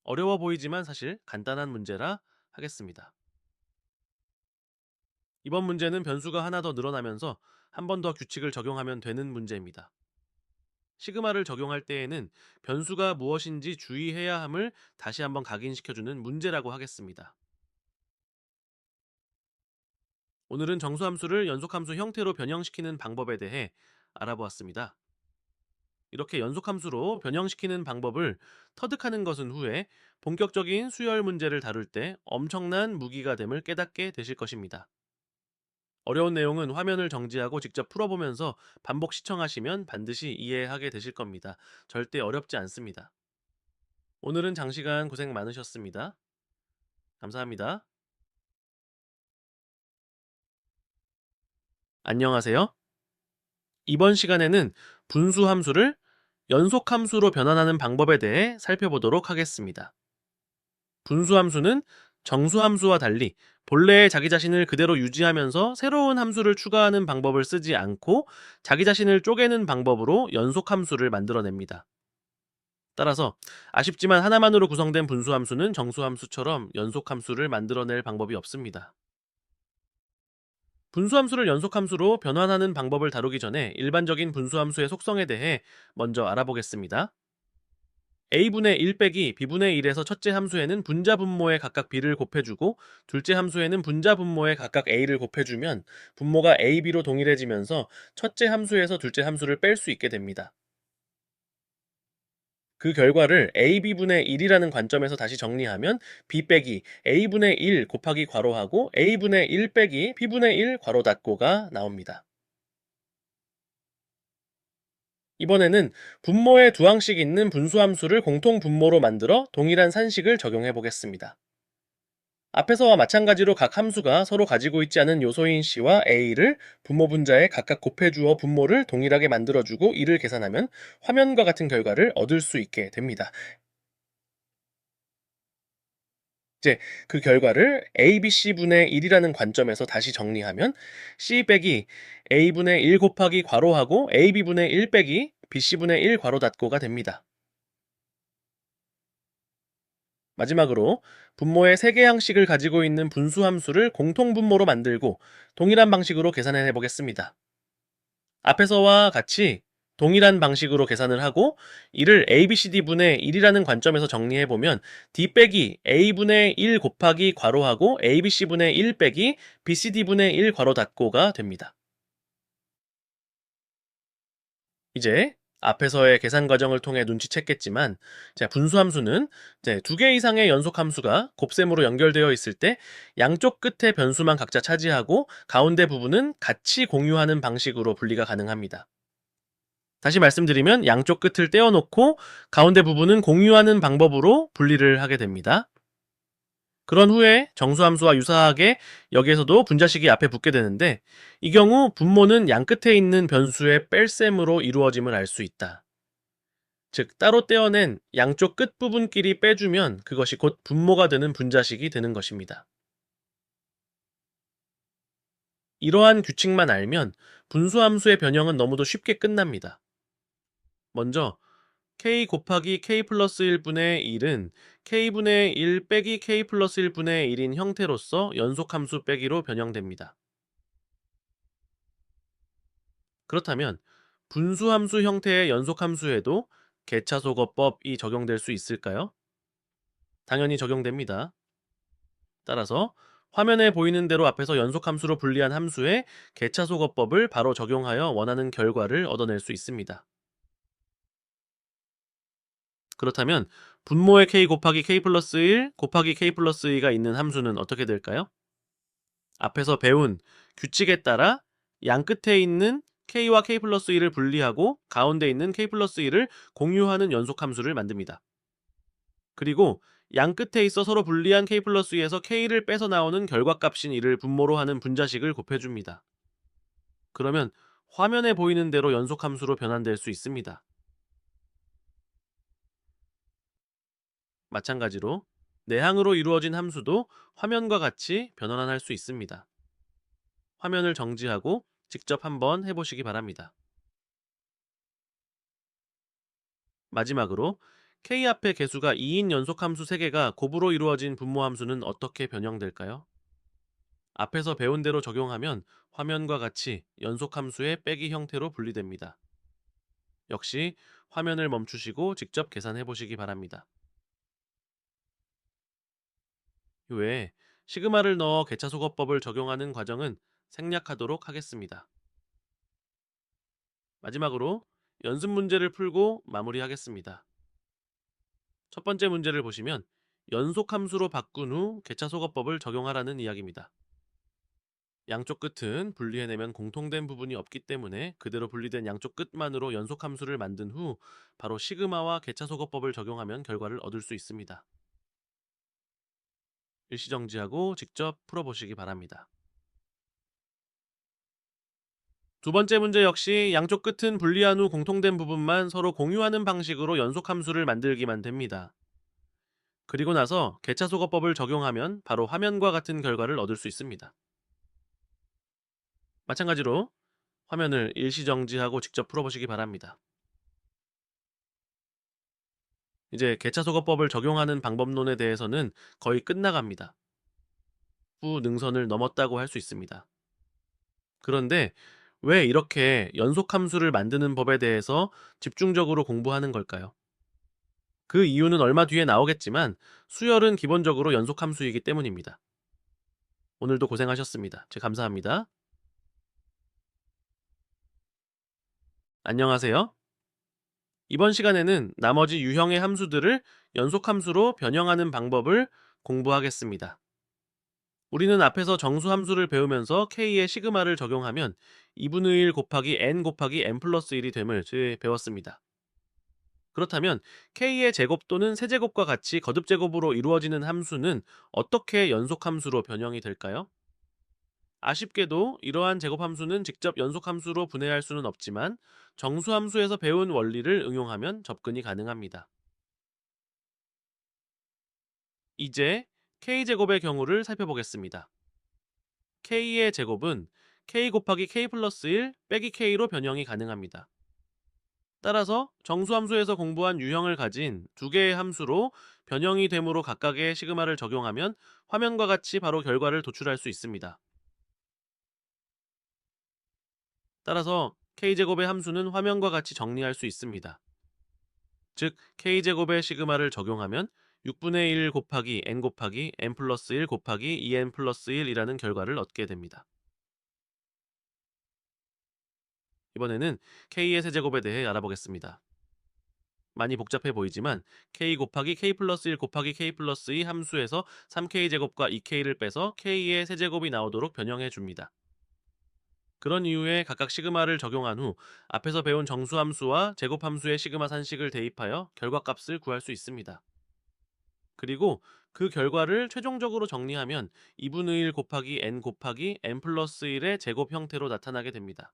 어려워 보이지만 사실 간단한 문제라 하겠습니다. 이번 문제는 변수가 하나 더 늘어나면서 한 번 더 규칙을 적용하면 되는 문제입니다. 시그마를 적용할 때에는 변수가 무엇인지 주의해야 함을 다시 한번 각인시켜주는 문제라고 하겠습니다. 오늘은 정수함수를 연속함수 형태로 변형시키는 방법에 대해 알아보았습니다. 이렇게 연속함수로 변형시키는 방법을 터득하는 것은 후에 본격적인 수열 문제를 다룰 때 엄청난 무기가 됨을 깨닫게 되실 것입니다. 어려운 내용은 화면을 정지하고 직접 풀어보면서 반복 시청하시면 반드시 이해하게 되실 겁니다. 절대 어렵지 않습니다. 오늘은 장시간 고생 많으셨습니다. 감사합니다. 안녕하세요. 이번 시간에는 분수함수를 연속함수로 변환하는 방법에 대해 살펴보도록 하겠습니다. 분수함수는 정수함수와 달리 본래의 자기 자신을 그대로 유지하면서 새로운 함수를 추가하는 방법을 쓰지 않고 자기 자신을 쪼개는 방법으로 연속함수를 만들어냅니다. 따라서 아쉽지만 하나만으로 구성된 분수함수는 정수함수처럼 연속함수를 만들어낼 방법이 없습니다. 분수함수를 연속함수로 변환하는 방법을 다루기 전에 일반적인 분수함수의 속성에 대해 먼저 알아보겠습니다. a분의 1 빼기 b분의 1에서 첫째 함수에는 분자 분모에 각각 b를 곱해주고 둘째 함수에는 분자 분모에 각각 a를 곱해주면 분모가 a, b로 동일해지면서 첫째 함수에서 둘째 함수를 뺄 수 있게 됩니다. 그 결과를 ab분의 1이라는 관점에서 다시 정리하면 b 빼기 a분의 1 곱하기 괄호하고 a분의 1 빼기 b분의 1 괄호 닫고가 나옵니다. 이번에는 분모에 두 항씩 있는 분수함수를 공통 분모로 만들어 동일한 산식을 적용해 보겠습니다. 앞에서와 마찬가지로 각 함수가 서로 가지고 있지 않은 요소인 c와 a를 분모 분자에 각각 곱해주어 분모를 동일하게 만들어주고 이를 계산하면 화면과 같은 결과를 얻을 수 있게 됩니다. 이제 그 결과를 ABC분의 1이라는 관점에서 다시 정리하면 C 빼기 A분의 1 곱하기 괄호하고 AB분의 1 빼기 BC분의 1 괄호 닫고가 됩니다. 마지막으로 분모의 3개 항씩을 가지고 있는 분수함수를 공통분모로 만들고 동일한 방식으로 계산해 보겠습니다. 앞에서와 같이 동일한 방식으로 계산을 하고 이를 ABCD분의 1이라는 관점에서 정리해보면 D 빼기 A분의 1 곱하기 괄호하고 ABC분의 1 빼기 BCD분의 1 괄호 닫고가 됩니다. 이제 앞에서의 계산 과정을 통해 눈치챘겠지만 분수함수는 2개 이상의 연속함수가 곱셈으로 연결되어 있을 때 양쪽 끝에 변수만 각자 차지하고 가운데 부분은 같이 공유하는 방식으로 분리가 가능합니다. 다시 말씀드리면 양쪽 끝을 떼어놓고 가운데 부분은 공유하는 방법으로 분리를 하게 됩니다. 그런 후에 정수함수와 유사하게 여기에서도 분자식이 앞에 붙게 되는데 이 경우 분모는 양 끝에 있는 변수의 뺄셈으로 이루어짐을 알 수 있다. 즉 따로 떼어낸 양쪽 끝부분끼리 빼주면 그것이 곧 분모가 되는 분자식이 되는 것입니다. 이러한 규칙만 알면 분수함수의 변형은 너무도 쉽게 끝납니다. 먼저 k 곱하기 k 플러스 1분의 1은 k분의 1 빼기 k 플러스 1분의 1인 형태로서 연속함수 빼기로 변형됩니다. 그렇다면 분수함수 형태의 연속함수에도 개차소거법이 적용될 수 있을까요? 당연히 적용됩니다. 따라서 화면에 보이는 대로 앞에서 연속함수로 분리한 함수에 개차소거법을 바로 적용하여 원하는 결과를 얻어낼 수 있습니다. 그렇다면 분모에 k 곱하기 k 플러스 1 곱하기 k 플러스 2가 있는 함수는 어떻게 될까요? 앞에서 배운 규칙에 따라 양 끝에 있는 k와 k 플러스 1을 분리하고 가운데 있는 k 플러스 1을 공유하는 연속함수를 만듭니다. 그리고 양 끝에 있어 서로 분리한 k 플러스 2에서 k를 빼서 나오는 결과값인 이를 분모로 하는 분자식을 곱해줍니다. 그러면 화면에 보이는 대로 연속함수로 변환될 수 있습니다. 마찬가지로 내항으로 이루어진 함수도 화면과 같이 변환할 수 있습니다. 화면을 정지하고 직접 한번 해보시기 바랍니다. 마지막으로 k 앞에 개수가 2인 연속함수 3개가 곱으로 이루어진 분모함수는 어떻게 변형될까요? 앞에서 배운 대로 적용하면 화면과 같이 연속함수의 빼기 형태로 분리됩니다. 역시 화면을 멈추시고 직접 계산해 보시기 바랍니다. 이외에 시그마를 넣어 개차소거법을 적용하는 과정은 생략하도록 하겠습니다. 마지막으로 연습 문제를 풀고 마무리하겠습니다. 첫 번째 문제를 보시면 연속함수로 바꾼 후 개차소거법을 적용하라는 이야기입니다. 양쪽 끝은 분리해내면 공통된 부분이 없기 때문에 그대로 분리된 양쪽 끝만으로 연속함수를 만든 후 바로 시그마와 개차소거법을 적용하면 결과를 얻을 수 있습니다. 일시정지하고 직접 풀어보시기 바랍니다. 두 번째 문제 역시 양쪽 끝은 분리한 후 공통된 부분만 서로 공유하는 방식으로 연속함수를 만들기만 됩니다. 그리고 나서 개차소거법을 적용하면 바로 화면과 같은 결과를 얻을 수 있습니다. 마찬가지로 화면을 일시정지하고 직접 풀어보시기 바랍니다. 이제 개차소거법을 적용하는 방법론에 대해서는 거의 끝나갑니다. 후 능선을 넘었다고 할 수 있습니다. 그런데 왜 이렇게 연속함수를 만드는 법에 대해서 집중적으로 공부하는 걸까요? 그 이유는 얼마 뒤에 나오겠지만 수열은 기본적으로 연속함수이기 때문입니다. 오늘도 고생하셨습니다. 감사합니다. 안녕하세요. 이번 시간에는 나머지 유형의 함수들을 연속함수로 변형하는 방법을 공부하겠습니다. 우리는 앞에서 정수함수를 배우면서 k의 시그마를 적용하면 2분의 1 곱하기 n 곱하기 n 플러스 1이 됨을 배웠습니다. 그렇다면 k의 제곱 또는 세제곱과 같이 거듭제곱으로 이루어지는 함수는 어떻게 연속함수로 변형이 될까요? 아쉽게도 이러한 제곱함수는 직접 연속함수로 분해할 수는 없지만 정수함수에서 배운 원리를 응용하면 접근이 가능합니다. 이제 k제곱의 경우를 살펴보겠습니다. k의 제곱은 k 곱하기 k 플러스 1 빼기 k로 변형이 가능합니다. 따라서 정수함수에서 공부한 유형을 가진 두 개의 함수로 변형이 되므로 각각의 시그마를 적용하면 화면과 같이 바로 결과를 도출할 수 있습니다. 따라서 k제곱의 함수는 화면과 같이 정리할 수 있습니다. 즉 k제곱의 시그마를 적용하면 6분의 1 곱하기 n 플러스 1 곱하기 2n 플러스 1이라는 결과를 얻게 됩니다. 이번에는 k의 세제곱에 대해 알아보겠습니다. 많이 복잡해 보이지만 k 곱하기 k 플러스 1 곱하기 k 플러스 2 함수에서 3k제곱과 2k를 빼서 k의 세제곱이 나오도록 변형해 줍니다. 그런 이후에 각각 시그마를 적용한 후 앞에서 배운 정수함수와 제곱함수의 시그마 산식을 대입하여 결과값을 구할 수 있습니다. 그리고 그 결과를 최종적으로 정리하면 2분의 1 곱하기 n 플러스 1의 제곱 형태로 나타나게 됩니다.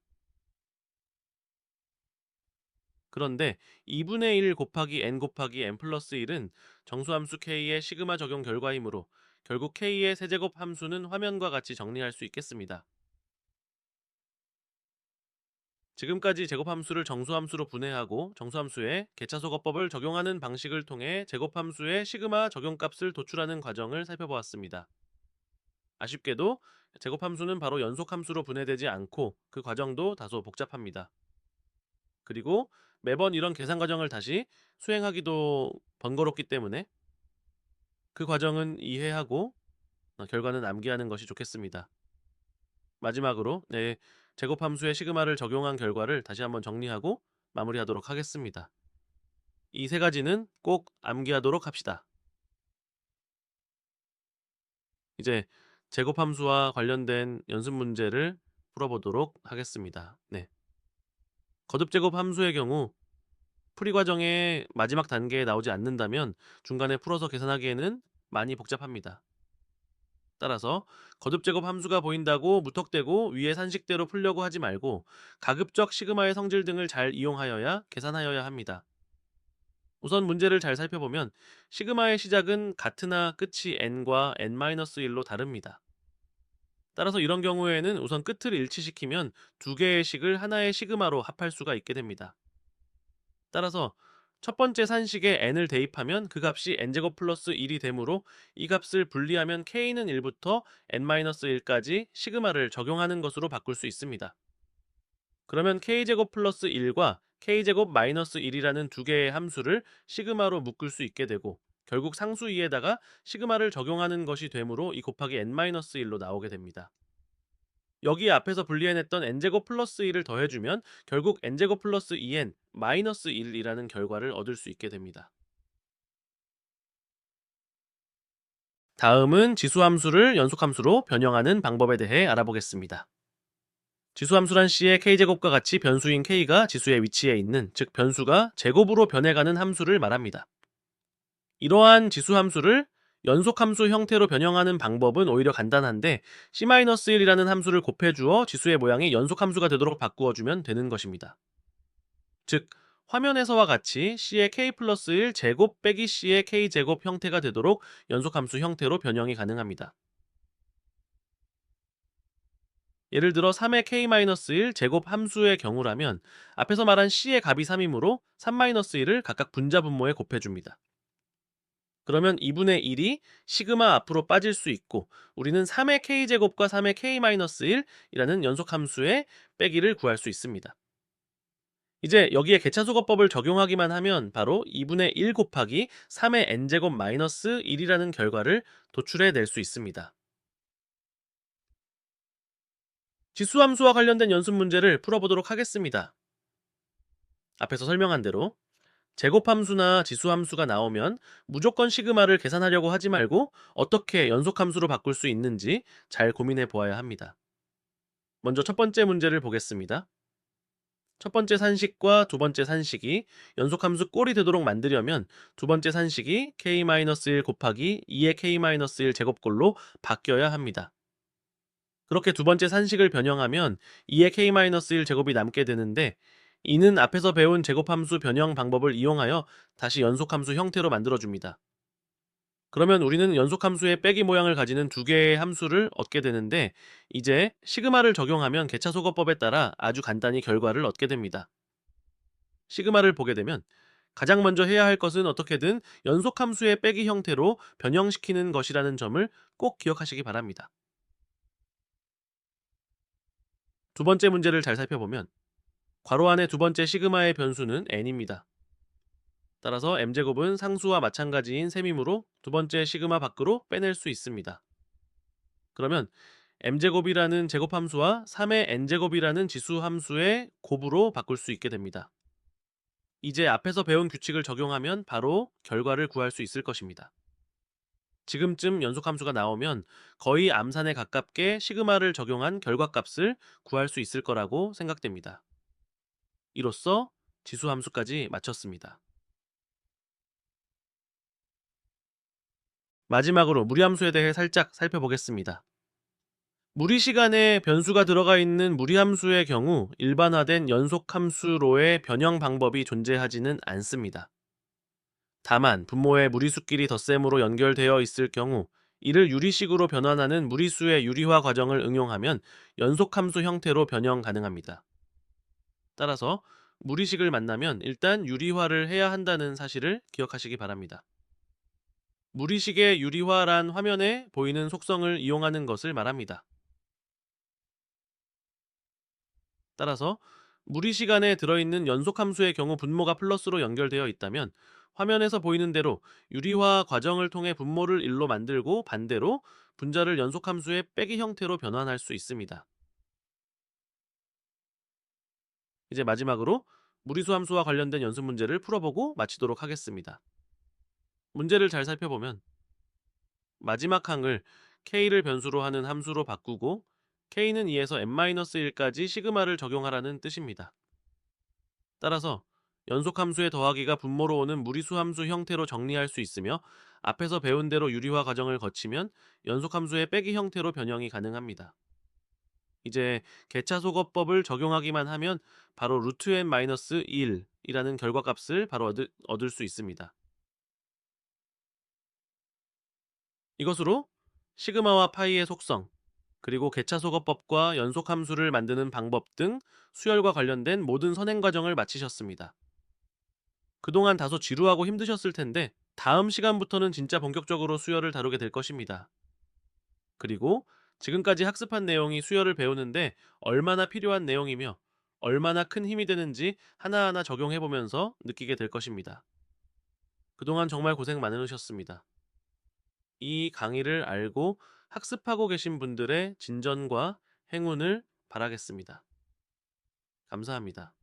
그런데 2분의 1 곱하기 n 플러스 1은 정수함수 k의 시그마 적용 결과이므로 결국 k의 세제곱 함수는 화면과 같이 정리할 수 있겠습니다. 지금까지 제곱함수를 정수함수로 분해하고 정수함수에 개차소거법을 적용하는 방식을 통해 제곱함수의 시그마 적용값을 도출하는 과정을 살펴보았습니다. 아쉽게도 제곱함수는 바로 연속함수로 분해되지 않고 그 과정도 다소 복잡합니다. 그리고 매번 이런 계산 과정을 다시 수행하기도 번거롭기 때문에 그 과정은 이해하고 결과는 암기하는 것이 좋겠습니다. 마지막으로 제곱함수의 시그마를 적용한 결과를 다시 한번 정리하고 마무리하도록 하겠습니다. 이 세 가지는 꼭 암기하도록 합시다. 이제 제곱함수와 관련된 연습 문제를 풀어보도록 하겠습니다. 네. 거듭제곱 함수의 경우 풀이 과정의 마지막 단계에 나오지 않는다면 중간에 풀어서 계산하기에는 많이 복잡합니다. 따라서 거듭제곱 함수가 보인다고 무턱대고 위에 산식대로 풀려고 하지 말고 가급적 시그마의 성질 등을 잘 이용하여야 계산하여야 합니다. 우선 문제를 잘 살펴보면 시그마의 시작은 같으나 끝이 n과 n-1로 다릅니다. 따라서 이런 경우에는 우선 끝을 일치시키면 두 개의 식을 하나의 시그마로 합할 수가 있게 됩니다. 따라서 첫 번째 산식에 n을 대입하면 그 값이 n제곱 플러스 1이 되므로 이 값을 분리하면 k는 1부터 n-1까지 시그마를 적용하는 것으로 바꿀 수 있습니다. 그러면 k제곱 플러스 1과 k제곱 마이너스 1이라는 두 개의 함수를 시그마로 묶을 수 있게 되고 결국 상수 2에다가 시그마를 적용하는 것이 되므로 이 곱하기 n-1로 나오게 됩니다. 여기에 앞에서 분리해냈던 n제곱 플러스 1을 더해주면 결국 n제곱 플러스 2n 마이너스 1이라는 결과를 얻을 수 있게 됩니다. 다음은 지수함수를 연속함수로 변형하는 방법에 대해 알아보겠습니다. 지수함수란 시의 k제곱과 같이 변수인 k가 지수의 위치에 있는, 즉 변수가 제곱으로 변해가는 함수를 말합니다. 이러한 지수함수를 연속함수 형태로 변형하는 방법은 오히려 간단한데 c-1이라는 함수를 곱해주어 지수의 모양이 연속함수가 되도록 바꾸어주면 되는 것입니다. 즉 화면에서와 같이 c의 k 플러스 1 제곱 빼기 c의 k 제곱 형태가 되도록 연속함수 형태로 변형이 가능합니다. 예를 들어 3의 k-1 제곱 함수의 경우라면 앞에서 말한 c의 값이 3이므로 3-1을 각각 분자 분모에 곱해줍니다. 그러면 2분의 1이 시그마 앞으로 빠질 수 있고 우리는 3의 k제곱과 3의 k-1이라는 연속함수의 빼기를 구할 수 있습니다. 이제 여기에 개차소거법을 적용하기만 하면 바로 2분의 1 곱하기 3의 n제곱 마이너스 1이라는 결과를 도출해낼 수 있습니다. 지수함수와 관련된 연습 문제를 풀어보도록 하겠습니다. 앞에서 설명한 대로 제곱함수나 지수함수가 나오면 무조건 시그마를 계산하려고 하지 말고 어떻게 연속함수로 바꿀 수 있는지 잘 고민해 보아야 합니다. 먼저 첫 번째 문제를 보겠습니다. 첫 번째 산식과 두 번째 산식이 연속함수 꼴이 되도록 만들려면 두 번째 산식이 k-1 곱하기 2의 k-1 제곱꼴로 바뀌어야 합니다. 그렇게 두 번째 산식을 변형하면 2의 k-1 제곱이 남게 되는데 이는 앞에서 배운 제곱함수 변형 방법을 이용하여 다시 연속함수 형태로 만들어줍니다. 그러면 우리는 연속함수의 빼기 모양을 가지는 두 개의 함수를 얻게 되는데 이제 시그마를 적용하면 개차소거법에 따라 아주 간단히 결과를 얻게 됩니다. 시그마를 보게 되면 가장 먼저 해야 할 것은 어떻게든 연속함수의 빼기 형태로 변형시키는 것이라는 점을 꼭 기억하시기 바랍니다. 두 번째 문제를 잘 살펴보면 괄호 안의 두 번째 시그마의 변수는 n입니다. 따라서 m제곱은 상수와 마찬가지인 셈이므로 두 번째 시그마 밖으로 빼낼 수 있습니다. 그러면 m제곱이라는 제곱함수와 3의 n제곱이라는 지수함수의 곱으로 바꿀 수 있게 됩니다. 이제 앞에서 배운 규칙을 적용하면 바로 결과를 구할 수 있을 것입니다. 지금쯤 연속함수가 나오면 거의 암산에 가깝게 시그마를 적용한 결과값을 구할 수 있을 거라고 생각됩니다. 이로써 지수함수까지 마쳤습니다. 마지막으로 무리함수에 대해 살짝 살펴보겠습니다. 무리시간에 변수가 들어가 있는 무리함수의 경우 일반화된 연속함수로의 변형 방법이 존재하지는 않습니다. 다만 분모의 무리수끼리 덧셈으로 연결되어 있을 경우 이를 유리식으로 변환하는 무리수의 유리화 과정을 응용하면 연속함수 형태로 변형 가능합니다. 따라서 무리식을 만나면 일단 유리화를 해야 한다는 사실을 기억하시기 바랍니다. 무리식의 유리화란 화면에 보이는 속성을 이용하는 것을 말합니다. 따라서 무리시간에 들어있는 연속함수의 경우 분모가 플러스로 연결되어 있다면 화면에서 보이는 대로 유리화 과정을 통해 분모를 1로 만들고 반대로 분자를 연속함수의 빼기 형태로 변환할 수 있습니다. 이제 마지막으로 무리수 함수와 관련된 연습 문제를 풀어보고 마치도록 하겠습니다. 문제를 잘 살펴보면 마지막 항을 k를 변수로 하는 함수로 바꾸고 k는 2에서 n-1까지 시그마를 적용하라는 뜻입니다. 따라서 연속 함수의 더하기가 분모로 오는 무리수 함수 형태로 정리할 수 있으며 앞에서 배운 대로 유리화 과정을 거치면 연속 함수의 빼기 형태로 변형이 가능합니다. 이제 개차소거법을 적용하기만 하면 바로 루트 n-1이라는 결과값을 바로 얻을 수 있습니다. 이것으로 시그마와 파이의 속성, 그리고 개차소거법과 연속함수를 만드는 방법 등 수열과 관련된 모든 선행 과정을 마치셨습니다. 그동안 다소 지루하고 힘드셨을 텐데 다음 시간부터는 진짜 본격적으로 수열을 다루게 될 것입니다. 그리고 지금까지 학습한 내용이 수열을 배우는데 얼마나 필요한 내용이며 얼마나 큰 힘이 되는지 하나하나 적용해보면서 느끼게 될 것입니다. 그동안 정말 고생 많으셨습니다. 이 강의를 알고 학습하고 계신 분들의 진전과 행운을 바라겠습니다. 감사합니다.